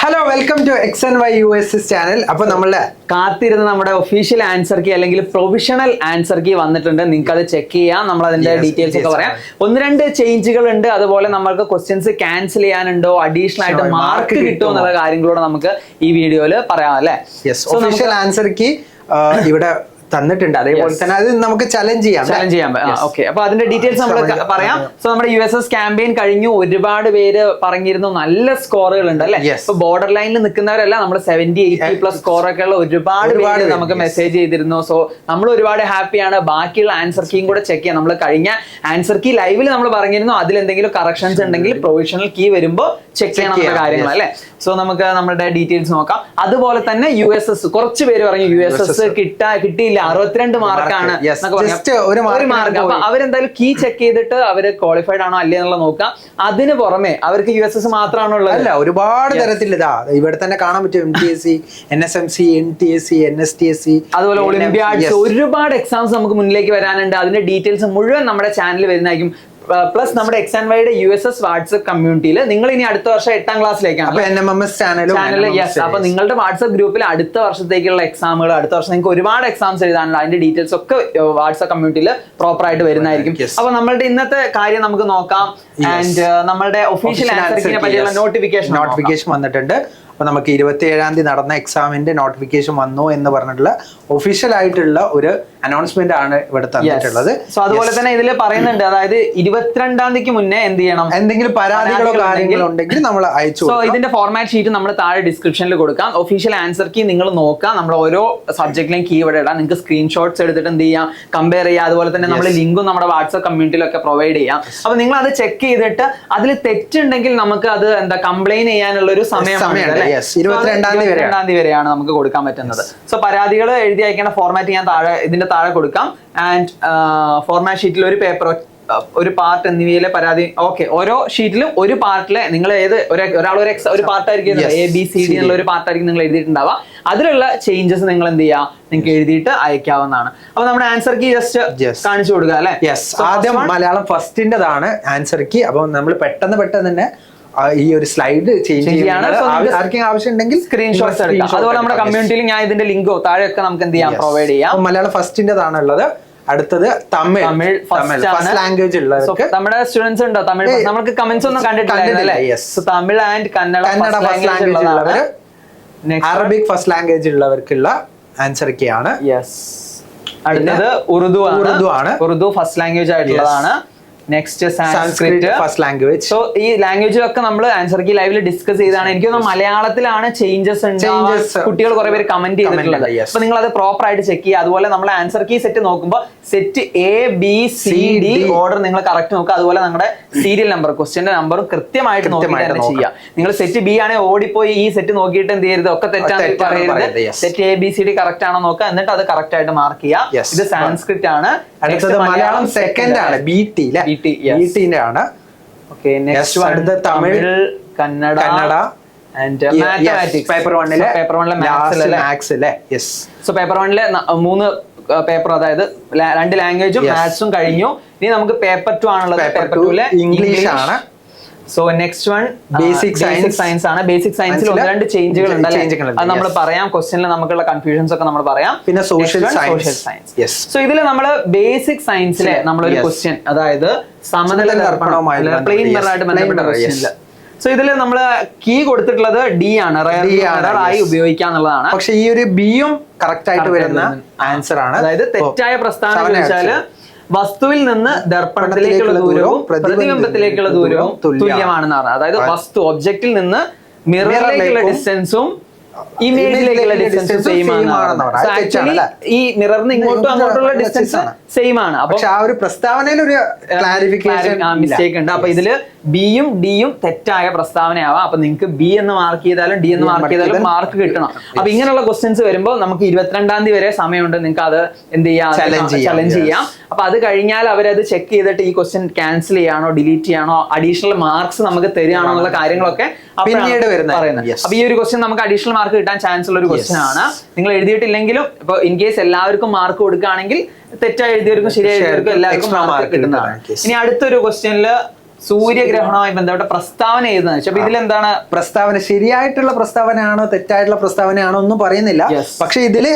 Hello welcome to XNY channel. അപ്പൊ നമ്മള് കാത്തിരുന്ന നമ്മുടെ ഒഫീഷ്യൽ ആൻസർ കീ അല്ലെങ്കിൽ പ്രൊവിഷണൽ ആൻസർ കീ വന്നിട്ടുണ്ട്. നിങ്ങൾക്ക് അത് ചെക്ക് ചെയ്യാം. നമ്മൾ അതിന്റെ ഡീറ്റെയിൽസ് ഒക്കെ പറയാം. ഒന്ന് രണ്ട് ചേഞ്ചുകൾ ഉണ്ട്. അതുപോലെ നമ്മൾക്ക് ക്വസ്റ്റ്യൻസ് ക്യാൻസൽ ചെയ്യാനുണ്ടോ, അഡീഷണൽ ആയിട്ട് മാർക്ക് കിട്ടുമോ എന്നുള്ള കാര്യങ്ങളോട് നമുക്ക് ഈ വീഡിയോയിൽ പറയാം അല്ലെ. ഒഫീഷ്യൽ ആൻസർ കീ ഇവിടെ തന്നിട്ടുണ്ട്. അതേപോലെ തന്നെ അത് നമുക്ക് ചലഞ്ച് ചെയ്യാം. ഓക്കെ, അപ്പൊ അതിന്റെ ഡീറ്റെയിൽസ് നമ്മൾ പറയാം. സോ നമ്മുടെ USS ക്യാമ്പയിൻ കഴിഞ്ഞു. ഒരുപാട് പേര് പറഞ്ഞിരുന്നു നല്ല സ്കോറുകൾ ഉണ്ട് അല്ലെ. ഇപ്പൊ ബോർഡർ ലൈനിൽ നിൽക്കുന്നവരല്ല, നമ്മൾ 70-80+ സ്കോർ ഒക്കെ ഉള്ള ഒരുപാട് പേര് നമുക്ക് മെസ്സേജ് ചെയ്തിരുന്നു. സോ നമ്മൾ ഒരുപാട് ഹാപ്പിയാണ്. ബാക്കിയുള്ള ആൻസർ കീയും കൂടെ ചെക്ക് ചെയ്യാം. നമ്മൾ കഴിഞ്ഞ ആൻസർ കീ ലൈവിൽ നമ്മൾ പറഞ്ഞിരുന്നു അതിൽ എന്തെങ്കിലും കറക്ഷൻസ് ഉണ്ടെങ്കിൽ പ്രൊവിഷണൽ കീ വരുമ്പോൾ ചെക്ക് ചെയ്യണം കാര്യങ്ങൾ അല്ലെ. സോ നമുക്ക് നമ്മുടെ ഡീറ്റെയിൽസ് നോക്കാം. അതുപോലെ തന്നെ USS കുറച്ച് പേര് പറഞ്ഞു USS കിട്ടിയില്ല, 62 മാർക്കാണ് ഒരു മാർക്ക്. അപ്പൊ അവരെന്തായാലും കീ ചെക്ക് ചെയ്തിട്ട് അവര് ക്വാളിഫൈഡ് ആണോ അല്ലേ എന്നുള്ള നോക്കാം. അതിന് പുറമെ അവർക്ക് USS മാത്രമാണോ ഉള്ളത്? അല്ല, ഒരുപാട് തരത്തിൽ ഇതാ ഇവിടെ തന്നെ കാണാൻ പറ്റും. MTSC, NSMC, NTSC, NSTSC, അതുപോലെ ഒളിമ്പ്യാഡ്സ്, ഒരുപാട് എക്സാംസ് നമുക്ക് മുന്നിലേക്ക് വരാനുണ്ട്. അതിന്റെ ഡീറ്റെയിൽസ് മുഴുവൻ നമ്മുടെ ചാനലിൽ വരുന്നതായിരിക്കും. പ്ലസ് നമ്മുടെ XNYയുടെ USS വാട്സ്ആപ്പ് കമ്മ്യൂണിറ്റിയിൽ നിങ്ങൾ ഇനി അടുത്ത വർഷം 8ാം ക്ലാസ്സിലേക്കാണ് NMMS ചാനൽ. അപ്പൊ നിങ്ങളുടെ വാട്സ്ആപ്പ് ഗ്രൂപ്പിൽ അടുത്ത വർഷത്തേക്കുള്ള എക്സാമുകൾ, അടുത്ത വർഷം നിങ്ങൾക്ക് ഒരുപാട് എക്സാംസ് എഴുതാനുണ്ട്. അതിന്റെ ഡീറ്റെയിൽസ് ഒക്കെ വാട്സ്ആപ്പ് കമ്മ്യൂണിറ്റിയിൽ പ്രോപ്പർ ആയിട്ട് വരുന്നതായിരിക്കും. അപ്പൊ നമ്മളുടെ ഇന്നത്തെ കാര്യം നമുക്ക് നോക്കാം. ആൻഡ് നമ്മളുടെ ഒഫീഷ്യൽ ആൻസറിനെ പറ്റിയുള്ള നോട്ടിഫിക്കേഷൻ വന്നിട്ടുണ്ട്. അപ്പൊ നമുക്ക് 27-ാം തീയതി നടന്ന എക്സാമിന്റെ നോട്ടിഫിക്കേഷൻ വന്നു എന്ന് പറഞ്ഞിട്ടുള്ള ഒഫീഷ്യൽ ആയിട്ടുള്ള ഒരു അനൗൺസ്മെന്റ് ആണ് ഇവിടെ തന്നിട്ടുള്ളത്. സോ അതുപോലെ തന്നെ ഇതിൽ പറയുന്നുണ്ട്, അതായത് 22-ാം തീയതിക്ക് മുന്നേ എന്ത് ചെയ്യണം, എന്തെങ്കിലും പരാതികളോ കാര്യങ്ങളോ ഉണ്ടെങ്കിൽ നമ്മൾ അയച്ചു. സോ ഇതിന്റെ ഫോർമാറ്റ് ഷീറ്റ് നമ്മൾ താഴെ ഡിസ്ക്രിപ്ഷനിൽ കൊടുക്കാം. ഒഫീഷ്യൽ ആൻസർ കീ നിങ്ങൾ നോക്കാം. നമ്മൾ ഓരോ സബ്ജക്റ്റിലെയും കീ ഇവിടെ ഇടാം. നിങ്ങൾക്ക് സ്ക്രീൻഷോട്ട്സ് എടുത്തിട്ട് എന്ത് ചെയ്യാം, കമ്പയർ ചെയ്യാം. അതുപോലെ തന്നെ നമ്മൾ ലിങ്കും നമ്മുടെ വാട്സ്ആപ്പ് കമ്മ്യൂണിറ്റിയിലൊക്കെ പ്രൊവൈഡ് ചെയ്യാം. അപ്പൊ നിങ്ങൾ അത് ചെക്ക് ചെയ്തിട്ട് അതിൽ തെറ്റുണ്ടെങ്കിൽ നമുക്ക് അത് കംപ്ലൈന്റ് ചെയ്യാനുള്ള ഒരു സമയമാണ്. 22-ാം തീയതി വരെയാണ് നമുക്ക് കൊടുക്കാൻ പറ്റുന്നത്. സോ പരാതികൾ എഴുതി അയക്കേണ്ട ഫോർമാറ്റ് ഞാൻ ഇതിന്റെ താഴെ കൊടുക്കാം. ആൻഡ് ഫോർമാറ്റ് ഷീറ്റിൽ ഒരു പേപ്പർ, ഒരു പാർട്ട് എന്നിവയിലെ പരാതി. ഓക്കെ, ഓരോ ഷീറ്റിലും ഒരു പാർട്ടിലെ നിങ്ങൾ ഒരാൾ ഒരു പാർട്ടായിരിക്കും, ABCD എന്നുള്ള ഒരു പാർട്ടായിരിക്കും നിങ്ങൾ എഴുതിയിട്ടുണ്ടാവുക. അതിലുള്ള ചേഞ്ചസ് നിങ്ങൾ എന്ത് ചെയ്യുക, നിങ്ങൾക്ക് എഴുതിയിട്ട് അയക്കാവുന്നതാണ്. അപ്പൊ നമ്മുടെ ആൻസർ കീ ജസ്റ്റ് കാണിച്ചു കൊടുക്കുക അല്ലെ. ആദ്യം മലയാളം ഫസ്റ്റിന്റെതാണ് ആൻസർ കീ. അപ്പൊ നമ്മൾ പെട്ടെന്ന് തന്നെ ഈ ഒരു സ്ലൈഡ് ചേഞ്ച് ആർക്കും ആവശ്യം ഉണ്ടെങ്കിൽ സ്ക്രീൻഷോട്ട്സ് എടുക്കാം. അതുപോലെ നമ്മുടെ കമ്മ്യൂണിറ്റിയിൽ ഞാൻ ഇതിന്റെ ലിങ്കോ താഴെയൊക്കെ നമുക്ക് എന്ത് ചെയ്യാം, പ്രൊവൈഡ് ചെയ്യാം. മലയാളം ഫസ്റ്റിന്റെതാണ് ഉള്ളത്. അടുത്തത് തമിഴ് ഫസ്റ്റ് ലാംഗ്വേജ് ഉള്ളവർക്ക്. നമ്മുടെ സ്റ്റുഡൻസ് ഉണ്ടോ തമിഴ്? നമുക്ക് കമന്റ്സ് ഒന്നും കണ്ടിട്ടില്ല. Tamil and Kannada first language ഉള്ളവർ, അറബിക് ഫസ്റ്റ് ലാംഗ്വേജ് ഉള്ളവർക്കുള്ള ആൻസർ കീ ആണ്. അടുത്തത് ഉറുദു ആണ്. ഉറുദു ഫസ്റ്റ് ലാംഗ്വേജ് ആയിട്ടുള്ളതാണ്. Next Sanskrit first language. So ഈ ലാംഗ്വേജിലൊക്കെ നമ്മൾ ആൻസർ കീ ലൈവിൽ ഡിസ്കസ് ചെയ്താണ്. എനിക്ക് തോന്നുന്നു മലയാളത്തിലാണ് ചേഞ്ചസ് കുട്ടികൾ കുറെ പേര് കമന്റ് ചെയ്തിട്ടുള്ളത്. അപ്പൊ നിങ്ങൾ അത് പ്രോപ്പർ ആയിട്ട് ചെക്ക് ചെയ്യുക. അതുപോലെ നമ്മൾ ആൻസർ കീ സെറ്റ് നോക്കുമ്പോൾ സെറ്റ് ABCD ഓർഡർ നിങ്ങൾ കറക്റ്റ് നോക്കുക. അതുപോലെ നമ്മുടെ സീരിയൽ നമ്പർ, ക്വസ്റ്റ്യന്റെ നമ്പറും കൃത്യമായിട്ട് നോക്കിയിട്ട് ചെയ്യുക. നിങ്ങൾ സെറ്റ് B ആണെങ്കിൽ ഓടിപ്പോയി ഈ സെറ്റ് നോക്കിയിട്ട് എന്ത് ചെയ്യരുത്, ഒക്കെ തെറ്റാണ് പറയരുത്. സെറ്റ് ABCD കറക്റ്റ് ആണോ നോക്കുക, എന്നിട്ട് അത് കറക്റ്റ് ആയിട്ട് മാർക്ക് ചെയ്യുക. ഇത് സാൻസ്ക്രിറ്റ് ആണ്. അടുത്തത് മലയാളം സെക്കൻഡ് ആണ്, BT ആണ്. ഓക്കെ, നെക്സ്റ്റ് അടുത്ത Tamil, Kannada and mathematics. Paper 1 maths അല്ലേ. സോ പേപ്പർ 1 3 പേപ്പർ, അതായത് 2 ലാംഗ്വേജും മാത്സും കഴിഞ്ഞു. ഇനി നമുക്ക് പേപ്പർ 2 ആണുള്ളത്. പേപ്പർ 2 ഇംഗ്ലീഷ് ആണ്. So next one basic science ആണ്. ബേസിക് സയൻസിൽ 1-2 ചേഞ്ചുകൾ ഉണ്ട്. അത് നമ്മൾ പറയാം. ക്വസ്റ്റ്യനിൽ നമുക്കുള്ള കൺഫ്യൂഷൻസ് ഒക്കെ നമ്മൾ പറയാം. പിന്നെ സോഷ്യൽ സയൻസ്. സോ ഇതിൽ നമ്മൾ ബേസിക് സയൻസിലെ നമ്മളൊരു ക്വസ്റ്റ്യൻ, അതായത് സമതല ദർപ്പണവുമായി പ്ലെയിൻ മിററായിട്ട് ബന്ധപ്പെട്ട ക്വസ്റ്റ്യനില്. സോ ഇതിൽ നമ്മൾ കീ കൊടുത്തിട്ടുള്ളത് D ആണ്, ആയി ഉപയോഗിക്കാന്നുള്ളതാണ്. പക്ഷെ ഈ ഒരു ബിയും കറക്റ്റ് ആയിട്ട് വരുന്ന ആൻസർ ആണ്. അതായത് തെറ്റായ പ്രസ്താവന ചോദിച്ചാല് വസ്തുവിൽ നിന്ന് ദർപ്പണത്തിലേക്കുള്ള ദൂരവും പ്രതിബിംബത്തിലേക്കുള്ള ദൂരവും തുല്യമാണെന്ന് പറഞ്ഞത്. അതായത് വസ്തു ഒബ്ജക്റ്റിൽ നിന്ന് മിററിലേക്കുള്ള ഡിസ്റ്റൻസും ഇമേജിലേക്കുള്ള ഡിസ്റ്റൻസും സെയിം ആണ്. ആക്ച്വലി ഈ മിററിന് ഇങ്ങോട്ടും അങ്ങോട്ടുള്ള ഡിസ്റ്റൻസ് സെയിം ആണ്. പക്ഷെ ആ ഒരു പ്രസ്താവനയിൽ ഒരു മിസ്റ്റേക്ക് ഉണ്ട്. അപ്പൊ ഇതില് ബിയും ഡിയും തെറ്റായ പ്രസ്താവനയാവാം. അപ്പൊ നിങ്ങൾക്ക് B എന്ന് മാർക്ക് ചെയ്താലും D എന്ന് മാർക്ക് ചെയ്താലും മാർക്ക് കിട്ടണം. അപ്പൊ ഇങ്ങനെയുള്ള ക്വസ്റ്റ്യൻസ് വരുമ്പോൾ നമുക്ക് 22-ാം തീയതി വരെ സമയമുണ്ട്. നിങ്ങൾക്ക് അത് എന്ത് ചെയ്യാം, ചലഞ്ച് ചെയ്യാം. അപ്പൊ അത് കഴിഞ്ഞാൽ അവരത് ചെക്ക് ചെയ്തിട്ട് ഈ ക്വസ്റ്റ്യൻ ക്യാൻസൽ ചെയ്യാനോ ഡിലീറ്റ് ചെയ്യാനോ അഡീഷണൽ മാർക്സ് നമുക്ക് തരികയാണോ എന്നുള്ള കാര്യങ്ങളൊക്കെ പിന്നീട് പറയുന്നത്. അപ്പൊ ഈ ഒരു ക്വസ്റ്റ്യൻ നമുക്ക് അഡീഷണൽ മാർക്ക് കിട്ടാൻ ചാൻസ് ഉള്ള ഒരു ക്വസ്റ്റ്യൻ ആണ്. നിങ്ങൾ എഴുതിയിട്ടില്ലെങ്കിലും ഇപ്പൊ ഇൻ കേസ് എല്ലാവർക്കും മാർക്ക് കൊടുക്കുകയാണെങ്കിൽ തെറ്റായി എഴുതിയവർക്കും ശരിയായി എഴുതിയവർക്കും എല്ലാവർക്കും മാർക്ക് കിട്ടുന്നതാണ്. ഇനി അടുത്തൊരു ക്വസ്റ്റ്യനില് സൂര്യഗ്രഹണവുമായി ബന്ധപ്പെട്ട പ്രസ്താവന എഴുതുന്നത്. അപ്പൊ ഇതിലെന്താണ് പ്രസ്താവന? ശരിയായിട്ടുള്ള പ്രസ്താവനയാണോ തെറ്റായിട്ടുള്ള പ്രസ്താവനയാണോ ഒന്നും പറയുന്നില്ല. പക്ഷെ ഇതില്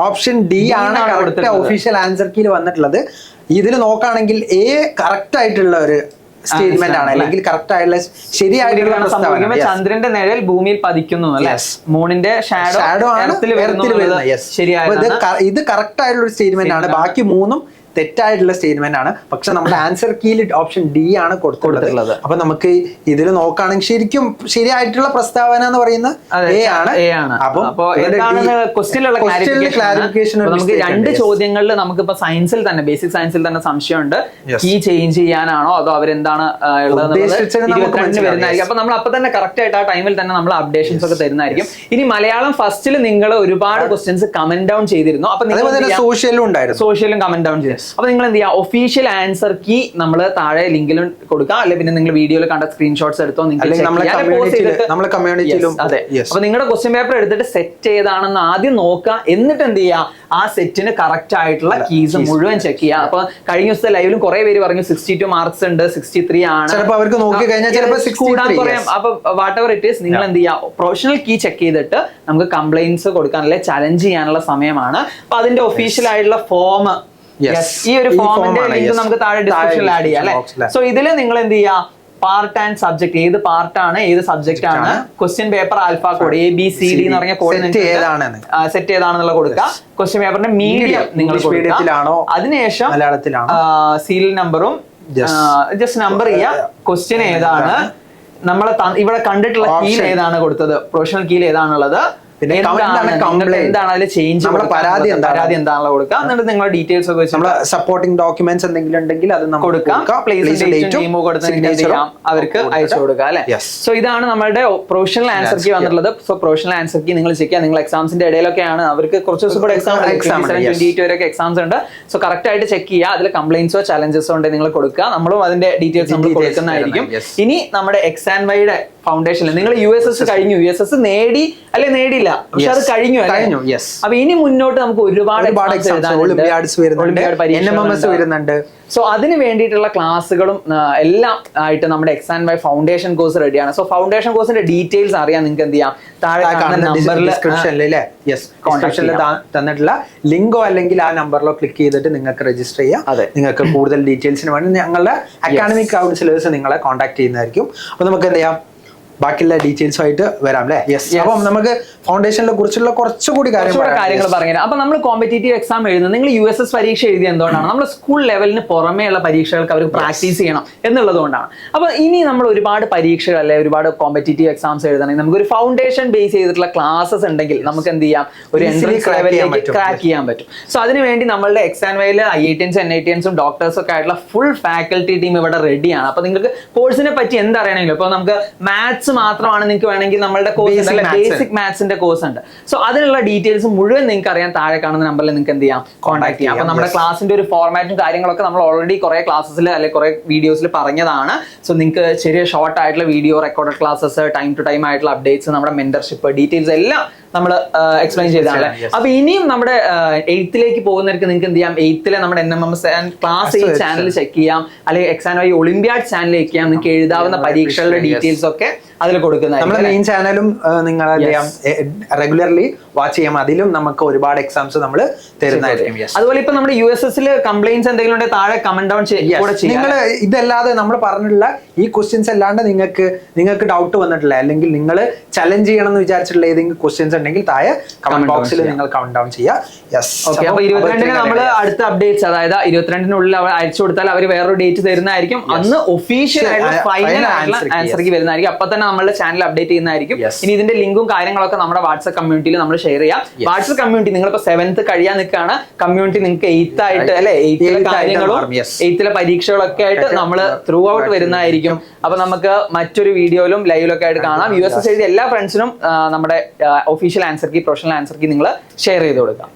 ഓപ്ഷൻ ഡി ആണ് കറക്റ്റ് ഒഫീഷ്യൽ ആൻസർ കീയിൽ വന്നിട്ടുള്ളത്. ഇതിൽ നോക്കുകയാണെങ്കിൽ എ കറക്റ്റ് ആയിട്ടുള്ള ഒരു സ്റ്റേറ്റ്മെന്റ് ആണ്, അല്ലെങ്കിൽ കറക്റ്റ് ആയിട്ടുള്ള ശരിയായിട്ടുള്ള പ്രസ്താവന. ചന്ദ്രന്റെ നിഴൽ ഭൂമിയിൽ പതിക്കുന്നു, മൂണിന്റെ ഷാഡോ ഇത് കറക്റ്റ് ആയിട്ടുള്ള ഒരു സ്റ്റേറ്റ്മെന്റ് ആണ്. ബാക്കി മൂന്നും തെറ്റായിട്ടുള്ള സ്റ്റേറ്റ്മെന്റ് ആണ്. പക്ഷെ നമ്മുടെ ആൻസർ കീയിൽ ഓപ്ഷൻ ഡി ആണ് കൊടുത്തിട്ടുള്ളത്. അപ്പൊ നമുക്ക് ഇതിൽ നോക്കുകയാണെങ്കിൽ ശരിക്കും ശരിയായിട്ടുള്ള പ്രസ്താവന എന്ന് പറയുന്നത് എ ആണ്. അപ്പൊ ക്ലാരിഫിക്കേഷൻ നമുക്ക് 2 ചോദ്യങ്ങളിൽ നമുക്കിപ്പോ സയൻസിൽ തന്നെ ബേസിക് സയൻസിൽ തന്നെ സംശയമുണ്ട്. കീ ചേഞ്ച് ചെയ്യാനാണോ അതോ അവരെന്താണ് വരുന്നതായിരിക്കും. അപ്പൊ നമ്മൾ അപ്പൊ തന്നെ കറക്റ്റ് ആയിട്ട് ആ ടൈമിൽ തന്നെ നമ്മൾ അപ്ഡേഷൻസ് ഒക്കെ തരുന്നതായിരിക്കും. ഇനി മലയാളം ഫസ്റ്റിൽ നിങ്ങൾ ഒരുപാട് ക്വസ്റ്റ്യൻസ് കമന്റ് ഡൗൺ ചെയ്തിരുന്നു. അപ്പൊ സോഷ്യലും കമന്റ് ഡൗൺ ചെയ്തു. അപ്പൊ നിങ്ങൾ എന്ത് ചെയ്യുക, ഒഫീഷ്യൽ ആൻസർ കീ നമ്മൾ താഴെ ലിങ്കിലും കൊടുക്കാം, അല്ലെങ്കിൽ പിന്നെ നിങ്ങൾ വീഡിയോയിൽ കണ്ട സ്ക്രീൻഷോട്ട്സ് എടുത്തോ നിങ്ങൾക്ക്. അതെ, അപ്പൊ നിങ്ങളുടെ ക്വസ്റ്റ്യൻ പേപ്പർ എടുത്തിട്ട് സെറ്റ് ചെയ്താണെന്ന് ആദ്യം നോക്കുക. എന്നിട്ട് എന്ത് ചെയ്യുക, ആ സെറ്റിന് കറക്റ്റ് ആയിട്ടുള്ള കീസ് മുഴുവൻ ചെക്ക് ചെയ്യുക. അപ്പൊ കഴിഞ്ഞ ദിവസത്തെ ലൈവിലും കുറെ പേര് പറഞ്ഞു 62 മാർക്സ് ഉണ്ട്, 63 ആണ്. അവർക്ക് നോക്കി കഴിഞ്ഞാൽ കൂടാൻ പറയാം. അപ്പൊ വാട്ട് എവർ ഇറ്റ് ഈസ്, നിങ്ങൾ എന്ത് ചെയ്യുക, പ്രൊഫഷണൽ കീ ചെക്ക് ചെയ്തിട്ട് നമുക്ക് കംപ്ലൈന്റ്സ് കൊടുക്കാൻ അല്ലെങ്കിൽ ചലഞ്ച് ചെയ്യാനുള്ള സമയമാണ്. അപ്പൊ അതിന്റെ ഒഫീഷ്യൽ ആയിട്ടുള്ള ഫോം, ഈ ഒരു ഫോമിന്റെ ലിങ്ക് നമുക്ക് താഴെ ഡിസ്ക്രിപ്ഷനിൽ ആഡ് ചെയ്യാം അല്ലെ. സോ ഇതില് നിങ്ങൾ എന്ത് ചെയ്യുക, പാർട്ട് ആൻഡ് സബ്ജക്ട്, ഏത് പാർട്ടാണ് ഏത് സബ്ജക്ട് ആണ്, question paper alpha code ABCD എന്ന് പറഞ്ഞ കോഡ് സെറ്റ് ഏതാണെന്നുള്ള കൊടുക്കുക. ക്വസ്റ്റ്യൻ പേപ്പറിന്റെ മീഡിയം നിങ്ങൾ കൊടുക്കുക. അതിനുശേഷം സീരിയൽ നമ്പറും ജസ്റ്റ് നമ്പർ ചെയ്യുക. ക്വസ്റ്റ്യൻ ഏതാണ്, നമ്മളെ ഇവിടെ കണ്ടിട്ടുള്ള കീൽ ഏതാണ് കൊടുത്തത്, പ്രൊഫഷണൽ കീൽ ഏതാണുള്ളത്, എന്താണ് അതിൽ ചേഞ്ച്, പരാതി എന്താണല്ലോ കൊടുക്കുക. എന്നിട്ട് നിങ്ങളുടെ ഡീറ്റെയിൽസ് ഒക്കെ വെച്ച് സപ്പോർട്ടിംഗ് ഡോക്യുമെന്റ്സ് എന്തെങ്കിലും ഉണ്ടെങ്കിൽ അത് കൊടുക്കാം. അവർക്ക് അയച്ചു കൊടുക്കുക അല്ലെ. സോ ഇതാണ് നമ്മുടെ പ്രൊഫഷണൽ ആൻസർ കീ വന്നിട്ടുള്ളത്. സോ പ്രൊഫഷണൽ ആൻസർ കീ നിങ്ങൾ ചെക്ക് ചെയ്യുക. നിങ്ങൾ എക്സാംസിന്റെ ഇടയിലൊക്കെയാണ്, അവർക്ക് കുറച്ച് ദിവസം കൂടെ എക്സാം 28 വരെയൊക്കെ എക്സാംസ് ഉണ്ട്. സോ കറക്റ്റ് ആയിട്ട് ചെക്ക് ചെയ്യുക. അതിൽ കംപ്ലൈന്റ്സോ ചലഞ്ചസോ ഉണ്ടെങ്കിൽ നിങ്ങൾ കൊടുക്കുക. നമ്മളും അതിന്റെ ഡീറ്റെയിൽസ് നമ്മൾ കൊടുക്കുന്നതായിരിക്കും. ഇനി നമ്മുടെ എക്സാംവൈയുടെ ഫൗണ്ടേഷനിൽ നിങ്ങൾ USS കഴിഞ്ഞു, USS നേടി അല്ലെ നേടിയില്ല, പക്ഷെ അത് കഴിഞ്ഞു. അപ്പൊ ഇനി മുന്നോട്ട് നമുക്ക് ഒരുപാട് വരുന്നുണ്ട്. സോ അതിന് വേണ്ടിയിട്ടുള്ള ക്ലാസ്സുകളും എല്ലാം ആയിട്ട് നമ്മുടെ എക്സാം ബൈ ഫൗണ്ടേഷൻ കോഴ്സ് റെഡിയാണ്. സോ ഫൗണ്ടേഷൻ കോഴ്സിന്റെ ഡീറ്റെയിൽസ് അറിയാൻ നിങ്ങൾക്ക് എന്ത് ചെയ്യാം, താഴെ നമ്പറിൽ തന്നിട്ടുള്ള ലിങ്കോ അല്ലെങ്കിൽ ആ നമ്പറിലോ ക്ലിക്ക് ചെയ്തിട്ട് നിങ്ങൾക്ക് രജിസ്റ്റർ ചെയ്യാം. നിങ്ങൾക്ക് കൂടുതൽ ഡീറ്റെയിൽസിന് വേണ്ടി ഞങ്ങളുടെ അക്കാഡമിക് കൗൺസിലേഴ്സ് നിങ്ങളെ കോൺടാക്ട് ചെയ്യുന്നതായിരിക്കും. അപ്പൊ നമുക്ക് എന്ത് ചെയ്യാം, ബാക്കിയുള്ള ഡീറ്റെയിൽസ് ആയിട്ട് വരാം അല്ലേ. അപ്പം നമുക്ക് ഫൗണ്ടേഷനെ കുറിച്ചുള്ള കുറച്ചുകൂടി കാര്യങ്ങൾ പറഞ്ഞു. അപ്പൊ നമ്മൾ കോമ്പറ്റേറ്റീവ് എക്സാം എഴുതുന്നത്, നിങ്ങൾ USS പരീക്ഷ എഴുതിയ എന്തുകൊണ്ടാണ്, നമ്മൾ സ്കൂൾ ലെവലിന് പുറമേയുള്ള പരീക്ഷകൾക്ക് അവർ പ്രാക്ടീസ് ചെയ്യണം എന്നുള്ളതുകൊണ്ടാണ്. അപ്പൊ ഇനി നമ്മൾ ഒരുപാട് പരീക്ഷകൾ അല്ലെ ഒരുപാട് കോമ്പറ്റേറ്റീവ് എക്സാംസ് എഴുതണമെങ്കിൽ നമുക്ക് ഒരു ഫൗണ്ടേഷൻ ബേസ് ചെയ്തിട്ടുള്ള ക്ലാസ്സസ് ഉണ്ടെങ്കിൽ നമുക്ക് എന്ത് ചെയ്യാം, ഒരു എൻട്രൻസ് ലെവലിലേക്ക് ക്രാക്ക് ചെയ്യാൻ പറ്റും. സോ അതിനുവേണ്ടി നമ്മളുടെ എക്സാം വൈയിൽ IITians NITians ഡോക്ടേഴ്സും ഒക്കെ ആയിട്ടുള്ള ഫുൾ ഫാക്കൽറ്റി ടീം ഇവിടെ റെഡിയാണ്. അപ്പൊ നിങ്ങൾക്ക് കോഴ്സിനെ പറ്റി എന്തറിയണമെങ്കിലും, ഇപ്പൊ നമുക്ക് മാത്സ് മാത്രമാണ് നിങ്ങൾക്ക് വേണമെങ്കിൽ നമ്മളുടെ കോഴ്സ് ബേസിക് മാത്സിന്റെ കോഴ്സ് ഉണ്ട്. സോ അതിനുള്ള ഡീറ്റെയിൽസ് മുഴുവൻ നിങ്ങൾക്ക് അറിയാൻ താഴെ കാണുന്ന നമ്പറിൽ നിങ്ങൾക്ക് എന്ത് ചെയ്യാം, കോൺടാക്ട് ചെയ്യാം. അപ്പൊ നമ്മുടെ ക്ലാസിന്റെ ഒരു ഫോർമാറ്റും കാര്യങ്ങളൊക്കെ നമ്മൾ ഓൾറെഡി കുറെ ക്ലാസ്സിൽ അല്ലെങ്കിൽ കുറെ വീഡിയോസിൽ പറഞ്ഞതാണ്. സോ നിങ്ങൾക്ക് ചെറിയ ഷോർട്ട് ആയിട്ടുള്ള video, recorded classes, time to time ആയിട്ടുള്ള അപ്ഡേറ്റ്സ്, നമ്മുടെ മെന്റർഷിപ്പ് ഡീറ്റെയിൽസ് എല്ലാം നമ്മൾ എക്സ്പ്ലെയിൻ ചെയ്തതാണ്. അപ്പൊ ഇനിയും നമ്മുടെ 8th പോകുന്നവർക്ക് നിങ്ങൾക്ക് എന്ത് ചെയ്യാം, 8th നമ്മുടെ NMMS ക്ലാസ് ഈ ചാനൽ ചെക്ക് ചെയ്യാം, അല്ലെങ്കിൽ എക്സാം വഴി ഒളിമ്പ്യാഡ് ചാനൽ ചെക്ക് ചെയ്യാം. നിങ്ങൾക്ക് എഴുതാവുന്ന പരീക്ഷകളുടെ ഡീറ്റെയിൽസ് ഒക്കെ അതിൽ കൊടുക്കുന്നത്. നമ്മുടെ മെയിൻ ചാനലും നിങ്ങൾ റെഗുലർലി വാച്ച് ചെയ്യാം. അതിലും നമുക്ക് ഒരുപാട് എക്സാംസ് നമ്മൾ തരുന്നതായിരിക്കും. അതുപോലെ ഇപ്പൊ നമ്മുടെ USSൽ കംപ്ലൈന്റ്സ് എന്തെങ്കിലും ഉണ്ടെങ്കിൽ താഴെ കമന്റ് ഡൗൺ നിങ്ങൾ ഇതല്ലാതെ നമ്മൾ പറഞ്ഞിട്ടുള്ള ഈ ക്വസ്റ്റ്യൻസ് അല്ലാണ്ട് നിങ്ങൾക്ക് ഡൗട്ട് വന്നിട്ടില്ല, അല്ലെങ്കിൽ നിങ്ങൾ ചലഞ്ച് ചെയ്യണം എന്ന് വിചാരിച്ചിട്ടുള്ള ഏതെങ്കിലും ക്വസ്റ്റ്യൻസ് ഉണ്ടെങ്കിൽ താഴെ കമന്റ് ബോക്സിൽ നിങ്ങൾ കമന്റ് ഡൗൺ ചെയ്യാം. അപ്പൊ 22-ന് നമ്മൾ അടുത്ത അപ്ഡേറ്റ്സ്, അതായത് 22-നുള്ളിൽ അവർ അയച്ചു കൊടുത്താൽ അവർ വേറൊരു ഡേറ്റ് തരുന്നതായിരിക്കും. അന്ന് ഒഫീഷ്യൽ ആയിട്ടുള്ള ഫൈനൽ ആയിട്ടുള്ള ആൻസർക്ക് വരുന്നതായിരിക്കും. അപ്പൊ തന്നെ നമ്മുടെ ചാനൽ അപ്ഡേറ്റ് ചെയ്യുന്നതായിരിക്കും. ഇനി ഇതിന്റെ ലിങ്കും കാര്യങ്ങളൊക്കെ നമ്മുടെ വാട്സ്ആപ്പ് കമ്മ്യൂണിറ്റിയിൽ നമ്മൾ ഷെയർ ചെയ്യാം. വാട്സ്ആപ്പ് കമ്മ്യൂണിറ്റി നിങ്ങളിപ്പോ 7th കഴിയാൻ നിൽക്കുകയാണ്, കമ്മ്യൂണിറ്റി നിങ്ങൾക്ക് 8th ആയിട്ട് അല്ലെ 8th കാര്യങ്ങളും 8th പരീക്ഷകളൊക്കെ ആയിട്ട് നമ്മൾ ത്രൂ ഔട്ട് വരുന്നതായിരിക്കും. അപ്പൊ നമുക്ക് മറ്റൊരു വീഡിയോയിലും ലൈവിലൊക്കെ ആയിട്ട് കാണാം. USS എഴുതിയ എല്ലാ ഫ്രണ്ട്സിനും നമ്മുടെ official answer key, professional answer key നിങ്ങൾ ഷെയർ ചെയ്ത് കൊടുക്കാം.